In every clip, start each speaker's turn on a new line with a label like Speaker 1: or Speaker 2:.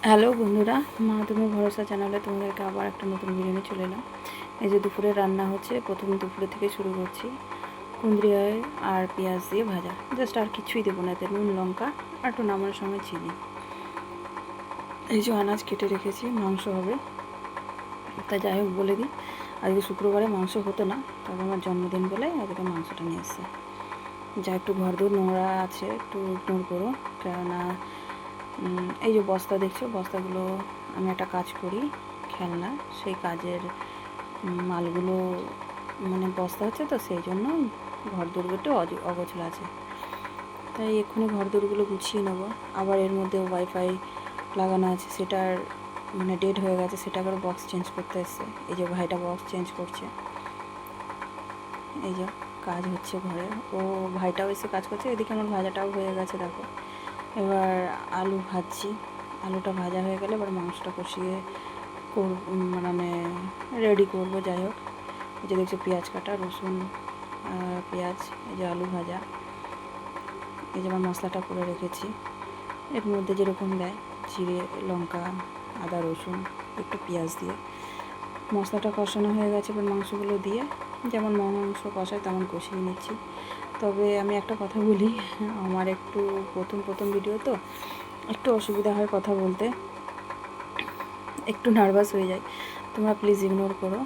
Speaker 1: Hello বন্ধুরা, মা তুমি ভরসা চ্যানেলে তোমাদেরকে আবার একটা নতুন ভিডিও নিয়ে চলে এলাম। এই যে দুপুরে রান্না হচ্ছে, প্রথম দুপুরে থেকে শুরু করছি। কুঁদরি আর পেঁয়াজ দিয়ে ভাজা, জাস্ট আর কিছুই দেবো না, এতে নুন লঙ্কা আর একটু নামানোর সময় চিনি। এই যে আনাজ কেটে রেখেছি, মাংস হবে। তা যাই হোক বলে দিই, আজকে শুক্রবারে মাংস হতো না, তবে আমার জন্মদিন বলে আজকে মাংসটা নিয়ে এসছে। যা একটু ঘর দূর নোংরা আছে, একটু ইগনোর করো, কেননা এই যে বস্তা দেখছো, বস্তাগুলো আমি একটা কাজ করি খেলনা, সেই কাজের মালগুলো মানে বস্তা হচ্ছে, তো সেই জন্য ঘর দৌড়গুলো একটু অগোছলা আছে, তাই এক্ষুনি ঘর দৌড়গুলো গুছিয়ে নেবো। আবার এর মধ্যে ওয়াইফাই লাগানো আছে, সেটার মানে ডেট হয়ে গেছে, সেটা আবার বক্স চেঞ্জ করতে এসছে। এই যে ভাইটা বক্স চেঞ্জ করছে, এই যে কাজ হচ্ছে ঘরে, ও ভাইটাও এসে কাজ করছে। এদিকে আমার ভাজাটাও হয়ে গেছে, দেখো। এবার আলু ভাজছি, আলুটা ভাজা হয়ে গেলে এবার মাংসটা কষিয়ে মানে রেডি করবো। যাই হোক, এই যে দেখছি পেঁয়াজ কাটা, রসুন, পেঁয়াজ, এই যে আলু ভাজা, এই যে আমার মশলাটা করে রেখেছি। এর মধ্যে যেরকম দেয় জিরে, লঙ্কা, আদা, রসুন, একটু পেঁয়াজ দিয়ে মশলাটা কষানো হয়ে গেছে। এবার মাংসগুলো দিয়ে যেমন মাংস কষায় তেমন কষিয়ে নিচ্ছি। তবে আমি একটা কথা বলি, আমার একটু প্রথম ভিডিও তো একটু অসুবিধা হয় কথা বলতে, একটু নার্ভাস হয়ে যায়। তোমরা প্লিজ ইগনোর করো।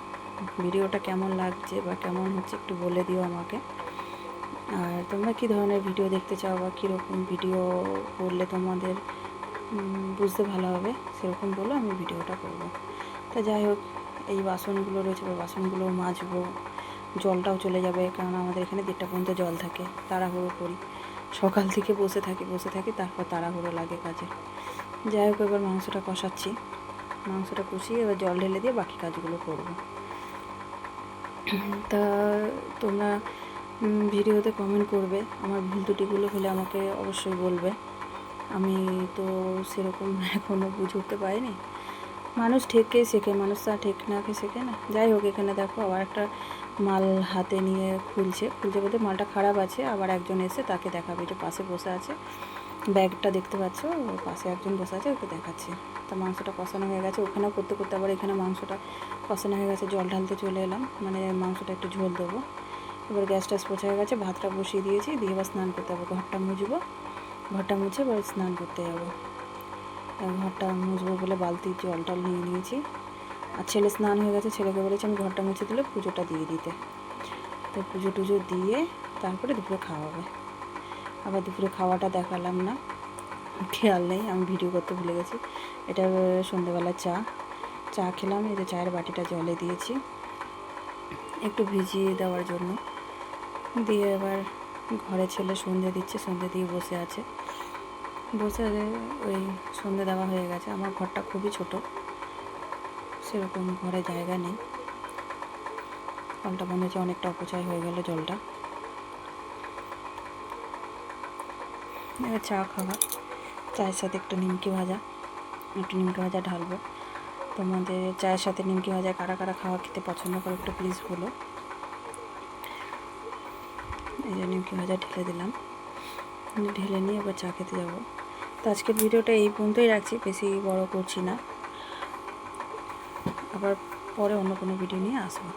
Speaker 1: ভিডিওটা কেমন লাগছে বা কেমন হচ্ছে একটু বলে দিও আমাকে। আর তোমরা কী ধরনের ভিডিও দেখতে চাও বা কীরকম ভিডিও করলে তোমাদের বুঝতে ভালো হবে, সেরকম বলো, আমি ভিডিওটা করব। তা যাই হোক, এই বাসনগুলো রয়েছে, বাসনগুলো মাজবো। জলটাও চলে যাবে, কারণ আমাদের এখানে 1:30 পর্যন্ত জল থাকে। তাড়াহুড়ো করি, সকাল থেকে বসে থাকি, তারপর তাড়াহুড়ো লাগে কাজে। যাই হোক, এবার মাংসটা কষাচ্ছি, মাংসটা কষিয়ে এবার জল ঢেলে দিয়ে বাকি কাজগুলো করব। তা তোমরা ভিডিওতে কমেন্ট করবে, আমার ভুল ত্রুটিগুলো হলে আমাকে অবশ্যই বলবে। আমি তো সেরকম এখনও বুঝে উঠতে পারিনি। মানুষ ঠেকে শেখে, মানুষ তা ঠেক না খেয়ে শেখে না। যাই হোক, এখানে দেখো আবার একটা মাল হাতে নিয়ে খুলছে বলতে মালটা খারাপ আছে। আবার একজন এসে তাকে দেখাবে, যে পাশে বসে আছে, ব্যাগটা দেখতে পাচ্ছ, ওর পাশে একজন বসে আছে, ওকে দেখাচ্ছে। তা মাংসটা কষানো হয়ে গেছে, ওখানেও করতে আবার এখানে মাংসটা কষানো হয়ে গেছে। জল ঢালতে চলে এলাম, মানে মাংসটা একটু ঝোল দেবো। এবার গ্যাসটা পোছা হয়ে গেছে, ভাতটা বসিয়ে দিয়েছি, দিয়ে এবার স্নান করতে হবে। ঘরটা মুছবো, ঘরটা মুছে এবার স্নান করতে যাবো। ঘরটা মুছবো বলে বালতির জলটা নিয়ে নিয়েছি। আর ছেলে স্নান হয়ে গেছে, ছেলেকে বলেছি আমি ঘরটা মুছে দিলে পুজোটা দিয়ে দিতে। তো পুজো টুজো দিয়ে তারপরে দুপুরে খাওয়া হবে। আবার দুপুরে খাওয়াটা দেখালাম না, খেয়াল নেই, আমি ভিডিও করতে ভুলে গেছি। এটা সন্ধ্যেবেলা চা খেলাম। এই যে চায়ের বাটিটা জলে দিয়েছি একটু ভিজিয়ে দেওয়ার জন্য। দিয়ে এবার ঘরে ছেলে সন্ধে দিচ্ছে, সন্ধে দিয়ে বসে আছে। ওই সন্ধে দেওয়া হয়ে গেছে। আমার ঘরটা খুবই ছোট, সেরকম ঘরে জায়গা নেই। কলটা বন্ধ হচ্ছে, অনেকটা অপচয় হয়ে গেল জলটা। এবার চা খাওয়া, চায়ের সাথে একটু নিমকি ভাজা ঢালবো। তোমাদের চায়ের সাথে নিমকি ভাজা কারা কারা খাওয়া খেতে পছন্দ করো একটু প্লিজ বলো। এই যে নিমকি ভাজা ঢেলে দিলাম, ঢেলে নিয়ে এবার চা খেতে যাবো। তো আজকের ভিডিওটা এই পর্যন্তই রাখছি, বেশি বড় করছি না। আবার পরে অন্য কোনো ভিডিও নিয়ে আসবো।